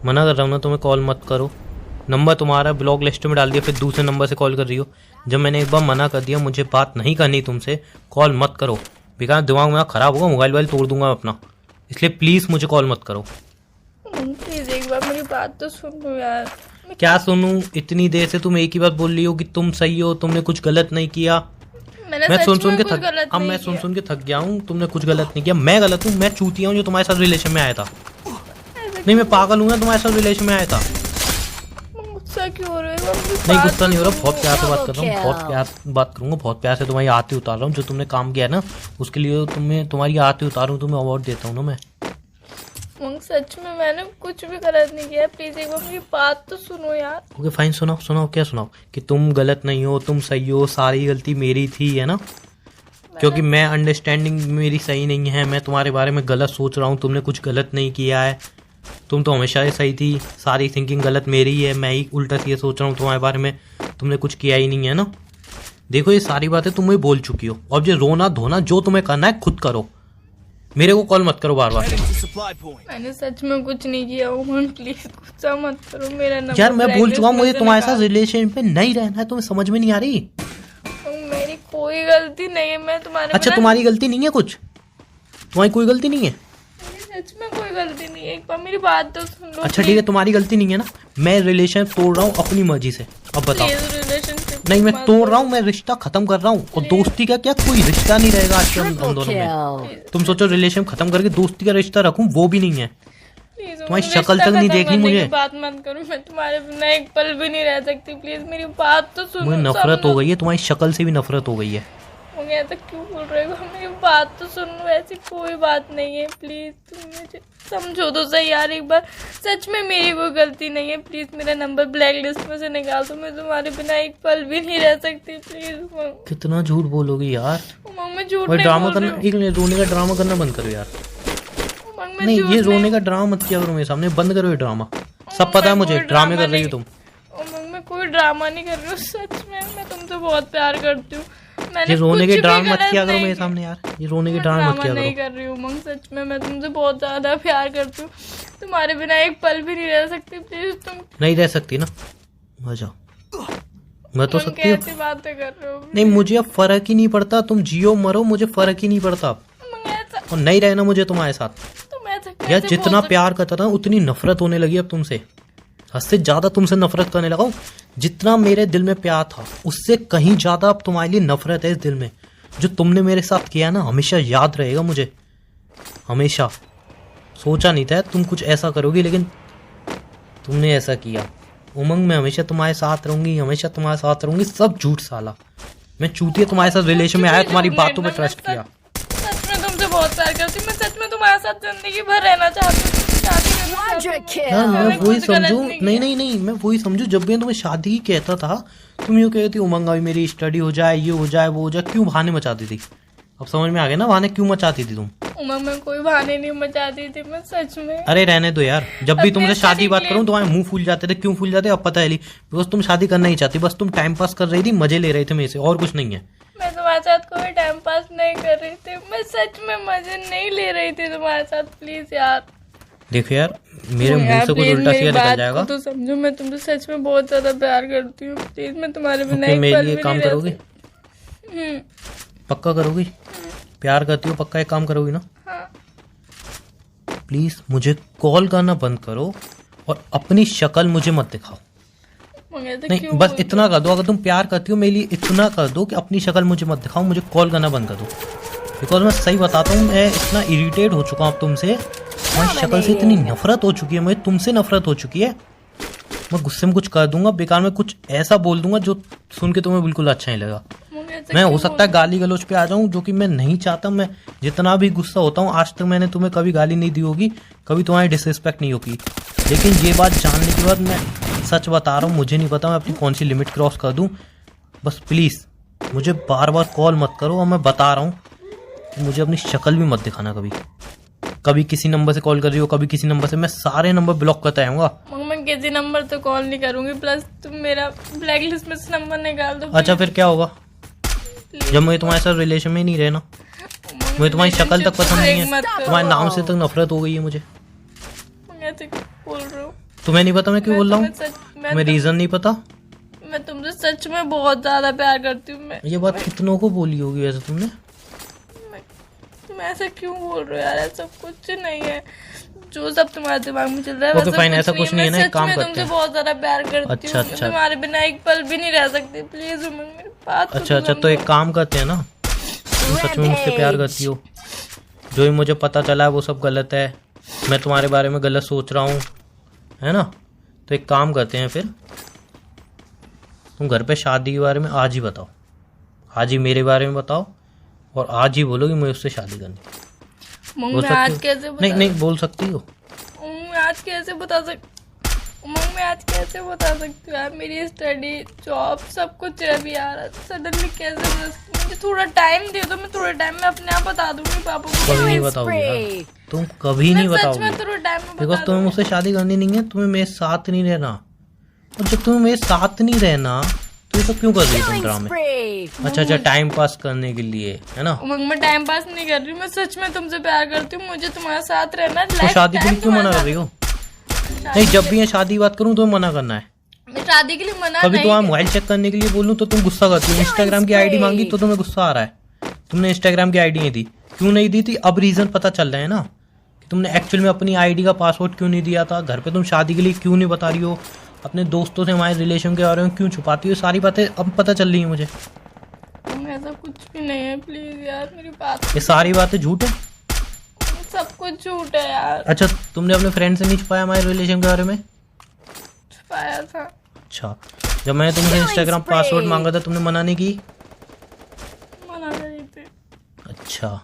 मना कर रहा हूँ ना, तुम्हें कॉल मत करो। नंबर तुम्हारा ब्लॉक लिस्ट में डाल दिया, फिर दूसरे नंबर से कॉल कर रही हो। जब मैंने एक बार मना कर दिया मुझे बात नहीं करनी तुमसे, कॉल मत करो। बेकार दिमाग मेरा ख़राब होगा, मोबाइल वाइल तोड़ दूंगा अपना। इसलिए प्लीज़ मुझे कॉल मत करो। प्लीज एक बार मेरी बात तो सुन लो यार। क्या सुनूं? इतनी देर से तुम एक ही बात बोल रही हो कि तुम सही हो, तुमने कुछ गलत नहीं किया। मैं सुन सुन के थक गया हूँ। तुमने कुछ गलत नहीं किया, मैं गलत हूँ। मैं चूतिया हूँ जो तुम्हारे साथ रिलेशन में आया था। नहीं, मैं पागल हूँ ना, तुम्हारे साथ रिलेशन में आया था। गुस्सा क्यों हो रहे हो? नहीं, गुस्सा नहीं हो रहा, बहुत प्यार से बात कर रहा हूँ, बहुत प्यार से बात करूंगा, बहुत प्यार से तुम्हारी आरती उतार रहा हूँ। जो तुमने काम किया है ना, उसके लिए तुम्हारी आरती उतारूँ, तुम्हें अवार्ड देता हूँ ना मैं। सच में मैंने कुछ भी गलत नहीं किया। प्लीज एक बार मेरी बात तो सुनो यार। ओके फाइन, सुनाओ क्या सुनाओ? कि तुम गलत नहीं हो, तुम सही हो, सारी गलती मेरी थी, है ना? क्योंकि मैं अंडरस्टैंडिंग मेरी सही नहीं है, मैं तुम्हारे बारे में गलत सोच रहा हूँ। तुमने कुछ गलत नहीं किया है, तुम तो हमेशा ही सही थी। सारी थिंकिंग गलत मेरी ही है, मैं ही उल्टा सीधा सोच रहा हूँ तुम्हारे बारे में। तुमने कुछ किया ही नहीं है ना। देखो, ये सारी बातें तुम मुझे बोल चुकी हो। अब ये रोना धोना जो तुम्हें करना है खुद करो, मेरे को कॉल मत करो बार बार। मैंने सच में कुछ नहीं किया। उमंग प्लीज गुस्सा मत करो। मेरा नंबर यार मैं बोल चुका हूँ, मुझे तुम्हारे साथ रिलेशन पे नहीं रहना है। तुम्हें समझ में नहीं आ रही? मेरी कोई गलती नहीं है। मैं तुम्हारे अच्छा, तुम्हारी गलती नहीं है कुछ? तुम्हारी कोई गलती नहीं है? सच में कोई गलती नहीं है। एक बार मेरी बात तो सुन लो। अच्छा ठीक है, तुम्हारी गलती नहीं है ना। मैं रिलेशन तोड़ रहा हूँ अपनी मर्जी से। अब बताओ। नहीं, मैं तोड़ रहा हूँ, मैं रिश्ता खत्म कर रहा हूँ। और दोस्ती का क्या, कोई रिश्ता नहीं रहेगा आज हम दोनों में। तुम सोचो रिलेशन खत्म करके दोस्ती का रिश्ता रखूं, वो भी नहीं है। तुम्हारी शक्ल तक नहीं देखनी मुझे। बात मत करो, मैं तुम्हारे बिना एक पल भी नहीं रह सकती। प्लीज मेरी बात तो सुनो। मुझे नफरत हो गई है, तुम्हारी शक्ल से भी नफरत हो गई है। मुझे ऐसा क्यों बोल रहे हो? मेरी बात तो सुनो। ऐसी कोई बात नहीं है। प्लीज तुम मुझे समझो तो सही यार एक बार। सच में मेरी कोई गलती नहीं है। प्लीज मेरा नंबर ब्लैक लिस्ट में से निकाल दो। मैं तुम्हारे बिना एक पल भी नहीं रह सकती। प्लीज। कितना झूठ बोलोगी यार? मैं झूठ नहीं ड्रामा बोल करना, रही हूँ। एक रोने का ड्रामा करना बंद करो यार। नहीं, ये रोने का ड्रामा मत किया करो मेरे सामने, बंद करो ये ड्रामा। सब पता है मुझे ड्रामे कर रही हो तुम। मैं कोई ड्रामा नहीं कर रही हूँ। सच में मैं तुमसे बहुत प्यार करती हूँ। ये रोने के ड्रामा मत किया करो मेरे सामने यार। ये रोने के ड्रामा मत किया करो। नहीं कर रही हूँ उमंग, सच में मैं तुमसे बहुत ज्यादा प्यार करती हूँ। तुम्हारे बिना एक पल भी नहीं रह सकती। प्लीज तुम। नहीं रह सकती ना, मर जाओ। मैं तो सकती हूँ। कैसी बातें कर रहे हो? नहीं, मुझे अब फर्क ही नहीं पड़ता, तुम जियो मरो, मुझे फर्क ही नहीं पड़ता। और नहीं रहना मुझे तुम्हारे साथ। यार जितना प्यार करता था उतनी नफरत होने लगी अब तुमसे। हद से ज्यादा तुमसे नफरत करने लगा हूँ। जितना मेरे दिल में प्यार था उससे कहीं ज्यादा अब तुम्हारे लिए नफरत है इस दिल में। जो तुमने मेरे साथ किया ना, हमेशा याद रहेगा मुझे, हमेशा। सोचा नहीं था तुम कुछ ऐसा करोगी, लेकिन तुमने ऐसा किया। उमंग, मैं हमेशा तुम्हारे साथ रहूंगी, हमेशा तुम्हारे साथ रहूंगी। सब झूठ साला। मैं चूतिया तुम्हारे साथ रिलेशन में आया, तुम्हारी बातों पे ट्रस्ट किया। सच में तुमसे बहुत प्यार करती हूँ। मैं सच में तुम्हारे साथ जिंदगी भर रहना चाहती हूँ। हाँ, मैं वही समझू। नहीं, मैं वही समझू। जब भी तुम्हें शादी ही कहता था, तुम यूँ कहती उमंग अभी मेरी स्टडी हो जाए, ये हो जाए, वो हो जाए। क्यों बहाने मचाती थी? अब समझ में आ गया ना बहाने क्यों मचाती थी तुम? उमंग मैं कोई बहाने नहीं मचाती थी, मैं सच में। अरे रहने दो यार। जब भी तुमसे शादी की बात करूँ तुम्हारे मुंह फूल जाते थे। क्यों फूल जाते? अब पता है ली, बिकॉज तुम शादी करना ही चाहती। बस तुम टाइम पास कर रही थी, मजे ले रहे थे मेरे से, और कुछ नहीं है। मैं तुम्हारे साथ कोई टाइम पास नहीं कर रही थी। मैं सच में मजे नहीं ले रही थी तुम्हारे साथ। प्लीज यार देखो यार, मेरे मुंह से कुछ उल्टा सीधा निकल जाएगा तो समझो। मैं तुमसे सच में बहुत ज्यादा प्यार करती हूँ। प्लीज मैं तुम्हारे बिना एक मेरे लिए काम करोगी? पक्का करोगी? प्यार करती हो, पक्का एक काम करोगी ना? हाँ। प्लीज मुझे कॉल करना बंद करो और अपनी शक्ल मुझे मत दिखाओ। नहीं, बस इतना कर दो। अगर तुम प्यार करती हो मेरे लिए, इतना कर दो कि अपनी शक्ल मुझे मत दिखाओ, मुझे कॉल करना बंद कर दो। बिकॉज मैं सही बताता हूँ, मैं इतना इरिटेट हो चुका हूँ अब तुमसे। तुम्हारी शक्ल से इतनी नफरत हो चुकी है, मुझे तुमसे नफरत हो चुकी है। मैं गुस्से में कुछ कर दूंगा, बेकार में कुछ ऐसा बोल दूंगा जो सुन के तुम्हें बिल्कुल अच्छा नहीं लगा। मैं हो सकता है गाली गलौज पे आ जाऊं, जो कि मैं नहीं चाहता। मैं जितना भी गुस्सा होता हूँ, आज तक मैंने तुम्हें कभी गाली नहीं दी होगी, कभी तुम्हारी डिसरिस्पेक्ट नहीं होगी। लेकिन ये बात जानने के बाद मैं सच बता रहा हूँ, मुझे नहीं पता मैं अपनी कौन सी लिमिट क्रॉस कर दूं। बस प्लीज़ मुझे बार बार कॉल मत करो। और मैं बता रहा हूँ कि मुझे अपनी शक्ल भी मत दिखाना कभी। कभी किसी नंबर से कॉल कर रही हो, कभी किसी नंबर से, मैं सारे नंबर ब्लॉक करता आऊंगा। मैं किसी नंबर तो कॉल नहीं करूंगी। प्लस तुम मेरा ब्लैक लिस्ट में से नंबर निकाल दो। अच्छा फिर क्या होगा? जब मुझे तुम्हारे साथ रिलेशन में ही नहीं रहना, मुझे तुम्हारी शक्ल तक पसंद नहीं है, तुम्हारे नाम से तक नफरत हो गई है मुझे। बोल रहा हूँ तुम्हें नहीं पता मैं क्यों बोल रहा हूँ? तुम्हें रीजन नहीं पता? मैं तुमसे सच में बहुत ज्यादा प्यार करती हूँ। मैं ये बात कितनों को बोली होगी वैसे तुमने? तुम ऐसा क्यों बोल रहे हो यार? ऐसा कुछ नहीं है, जो सब तुम्हारे दिमाग में चल रहा है। ओके फाइन, ऐसा कुछ नहीं है ना। एक काम करते हैं, तुमसे बहुत ज्यादा प्यार करती हूँ। अच्छा। तुम्हारे बिना एक पल भी नहीं रह सकती। प्लीज उमंग मेरी बात अच्छा, तो एक काम करते हैं ना, तुम सच में मुझसे प्यार करती हो? जो ही मुझे पता चला है वो सब गलत है, मैं तुम्हारे बारे में गलत सोच रहा हूँ, है ना? तो एक काम करते हैं फिर, तुम घर पे शादी के बारे में आज ही बताओ, आज ही मेरे बारे में बताओ और आज ही बोलो कि मुझे उससे शादी करनी। बोल सकती आज हो? कैसे नहीं बोल सकती हो। मैं आज कैसे बता सकती हूँ यार? मेरी स्टडी, जॉब, सब कुछ है अभी यार। सडनली कैसे? मुझे थोड़ा टाइम दे दो, मैं थोड़े टाइम में अपने आप बता दूंगी पापा को। कभी नहीं बताओगी यार, तुम कभी नहीं बताओगी, बिकॉज तुम्हें मुझसे शादी करनी नहीं है, तुम्हें मेरे साथ नहीं रहना। और जब तुम्हें मेरे साथ नहीं रहना तो ये सब क्यों कर रही हो तुम ड्रामे? अच्छा, टाइम पास करने के लिए, है ना? मैं टाइम पास नहीं कर रही हूँ, मैं सच में तुमसे प्यार करती हूँ। मुझे तुम्हारे साथ रहना। तो शादी के लिए क्यों मना कर रही हो? नहीं, जब भी ये शादी बात करूँ तो मना करना है। मैं शादी के लिए मना कभी नहीं। तुम्हारा मोबाइल चेक करने के लिए बोलूँ तो तुम गुस्सा करती हो। इंस्टाग्राम की आईडी मांगी तो तुम्हें गुस्सा आ रहा है। तुमने इंस्टाग्राम की आईडी नहीं दी, क्यों नहीं दी थी? अब रीजन पता चल रहा है ना कि तुमने एक्चुअल में अपनी आईडी का पासवर्ड क्यों नहीं दिया था। घर पे तुम शादी के लिए क्यों नहीं बता रही हो? अपने दोस्तों से हमारे रिलेशन के बारे में क्यों छुपाती हो? सारी बातें अब पता चल रही है मुझे। ऐसा कुछ भी नहीं है, प्लीज यार मेरी बात। ये सारी बातें झूठ है, सब कुछ झूठ है यार। अच्छा, तुमने अपने फ्रेंड से नहीं छुपाया हमारे रिलेशन के बारे में? छुपाया था। अच्छा, जब मैंने तुमसे इंस्टाग्राम पासवर्ड मांगा था तुमने मना नहीं की? मना नहीं थी। अच्छा,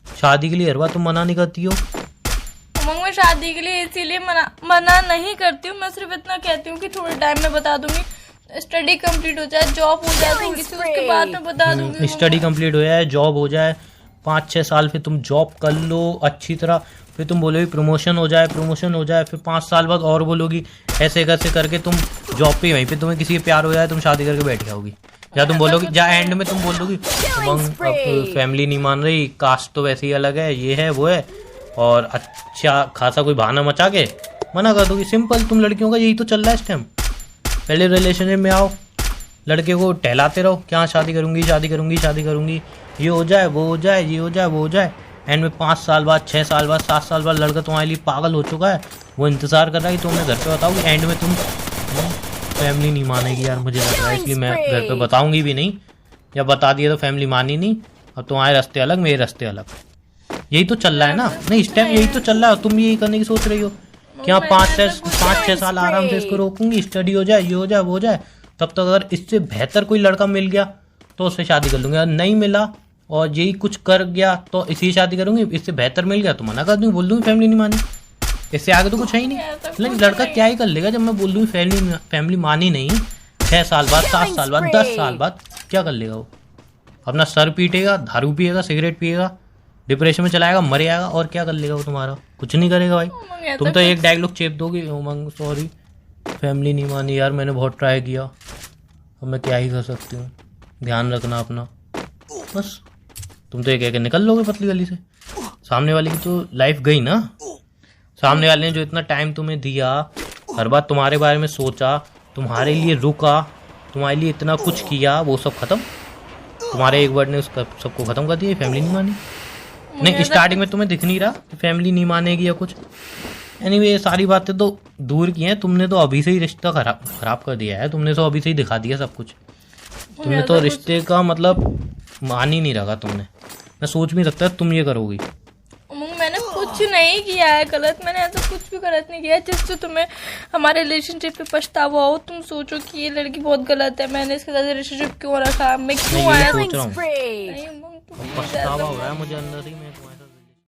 शादी के लिए हर बार तुम मना नहीं करती हो? मैं शादी के लिए इसीलिए मना नहीं करती हूँ। मैं सिर्फ इतना कहती हूँ कि थोड़े टाइम में बता दूंगी, स्टडी कंप्लीट हो जाए, जॉब हो जाए थोड़ी सी, उसके बाद मैं बता दूंगी। स्टडी कंप्लीट हो जाए, जॉब हो जाए, 5-6 साल फिर तुम जॉब कर लो अच्छी तरह, फिर तुम बोलोगी प्रमोशन हो जाए, फिर 5 साल बाद और बोलोगी, ऐसे करके तुम जॉब पे वहीं पे तुम्हें किसी के प्यार हो जाए, तुम शादी करके बैठ जाओगी। या तुम बोलोगी, या एंड में तुम बोलोगी अब फैमिली नहीं मान रही, कास्ट तो वैसे ही अलग है, ये है वो है, और अच्छा खासा कोई बहाना मचा के मना कर दोगी। सिंपल, तुम लड़कियों का यही तो चल रहा है इस टाइम। पहले रिलेशनशिप में आओ, लड़के को टहलाते रहो, क्या शादी करूंगी, ये हो जाए, वो हो जाए, ये हो जाए, वो हो जाए। एंड में 5 साल बाद, 6 साल बाद, 7 साल बाद लड़का तुम्हारे लिए पागल हो चुका है, वो इंतजार कर रहा है कि तुमने घर पे बताओगी। एंड में तुम फैमिली नहीं मानेगी यार, मुझे लग रहा है, इसलिए मैं घर पे बताऊंगी भी नहीं। या बता दिया तो फैमिली मानी नहीं, अब तुम्हारे रास्ते अलग, मेरे रास्ते अलग। यही तो चल रहा है ना? नहीं, इस टाइम यही तो चल रहा है, तुम भी यही करने की सोच रही हो कि हाँ 5-6 साल आराम से इसको रोकूंगी, स्टडी हो जाए, ये हो जाए, वो हो जाए, तब तक अगर इससे बेहतर कोई लड़का मिल गया तो उससे शादी कर लूंगी। अगर नहीं मिला और यही कुछ कर गया तो इसी शादी करूंगी, इससे बेहतर मिल गया तो मना कर दूंगी, बोल दूंगी फैमिली नहीं मानी। इससे आगे तो कुछ है ही नहीं। लेकिन लड़का क्या ही कर लेगा जब मैं बोल दूंगी फैमिली मानी नहीं, 6 साल बाद, 7 साल बाद, 10 साल बाद क्या कर लेगा वो? अपना सर पीटेगा, दारू पिएगा, सिगरेट पिएगा, डिप्रेशन में चलाएगा, मर जाएगा, और क्या कर लेगा वो तुम्हारा? कुछ नहीं करेगा भाई। तुम तो एक डायलॉग चेप दोगे, उमंग सॉरी फैमिली नहीं मानी यार, मैंने बहुत ट्राई किया, अब मैं क्या ही कर सकती हूँ, ध्यान रखना अपना, बस। तुम तो ये कह के निकल लोगे पतली गली से। सामने वाले की तो लाइफ गई ना। सामने वाले ने जो इतना टाइम तुम्हें दिया, हर बात तुम्हारे बारे में सोचा, तुम्हारे लिए रुका, तुम्हारे लिए इतना कुछ किया, वो सब खत्म। तुम्हारे एक वर्ड ने उसका सबको खत्म कर दिया। फैमिली नहीं मानी। नहीं, स्टार्टिंग में तुम्हें दिख नहीं रहा कि फैमिली नहीं मानेगी या कुछ। एनीवे, ये सारी बातें तो दूर की हैं, तुमने तो अभी से ही रिश्ता खराब कर दिया है। तुमने तो अभी से ही दिखा दिया सब कुछ। तुमने तो रिश्ते का मतलब मान ही नहीं रखा तुमने। मैं सोच भी सकता तुम ये करोगी। मैंने कुछ नहीं किया है गलत, मैंने ऐसा कुछ भी गलत नहीं किया है जिससे तुम्हें हमारे रिलेशनशिप पे पछतावा हो। तुम सोचो कि ये लड़की बहुत गलत है, मैंने इसके साथ रिलेशनशिप क्यों रखा, मैं क्यों आया। पछतावा हो रहा है मुझे अंदर ही। मैं